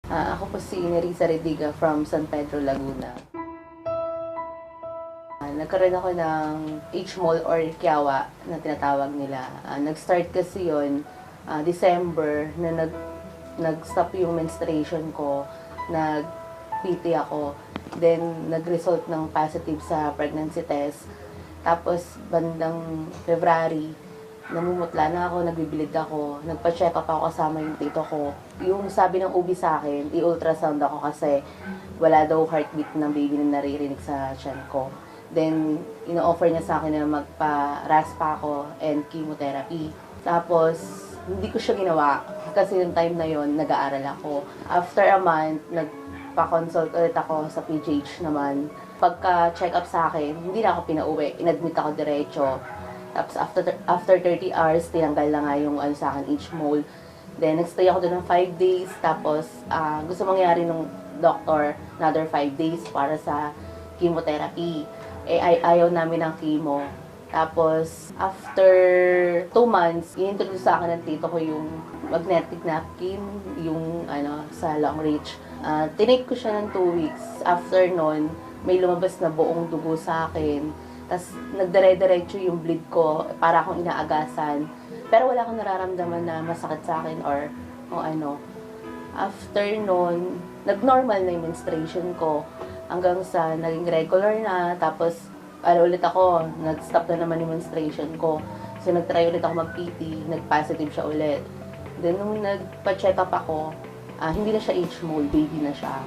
Ako po si Nerissa Rediga from San Pedro, Laguna. Nagkaroon ako ng H-mole or Kiawa na tinatawag nila. Nag-start kasi yon December na nag-stop yung menstruation ko. Nag-PT ako. Then, nag-result ng positive sa pregnancy test. Tapos, bandang February, namumutla na ako, nagbibilid ako, nagpa-check up ako kasama yung tito ko. Yung sabi ng OB sa akin, i-ultrasound ako kasi wala daw heartbeat ng baby na naririnig sa tiyan ko. Then, ino-offer niya sa akin na magpa-RASPA ako and chemotherapy. Tapos, hindi ko siya ginawa kasi yung time na yon nag-aaral ako. After a month, nagpa-consult ulit ako sa PGH naman. Pagka-check up sa akin, hindi na ako pinauwi. In-admit ako diretso. Tapos after 30 hours, tinanggal na nga yung sa akin, H-mole. Then, nagstay ako doon ng 5 days. Tapos, gusto mangyari ng doctor another 5 days para sa chemotherapy. Ayaw namin ng chemo. Tapos, after 2 months, i-introduce sa akin ng tito ko yung magnetic napkin, yung sa long reach. Tinake ko siya ng 2 weeks. After nun, may lumabas na buong dugo sa akin. Tapos, nagdire-diretso yung bleed ko, para akong inaagasan. Pero wala akong nararamdaman na masakit sa akin or ano. After nun, nag-normal na yung menstruation ko. Hanggang sa naging regular na. Tapos, ulit ako, nag-stop na naman yung menstruation ko. So, nag-try ulit ako mag-PT, nag-positive siya ulit. Then, nung nagpa-check up ako, hindi na siya H-mole, baby na siya.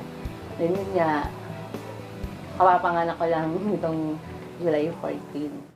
Then, yun nga, kapapanganak ko lang nitong July 14.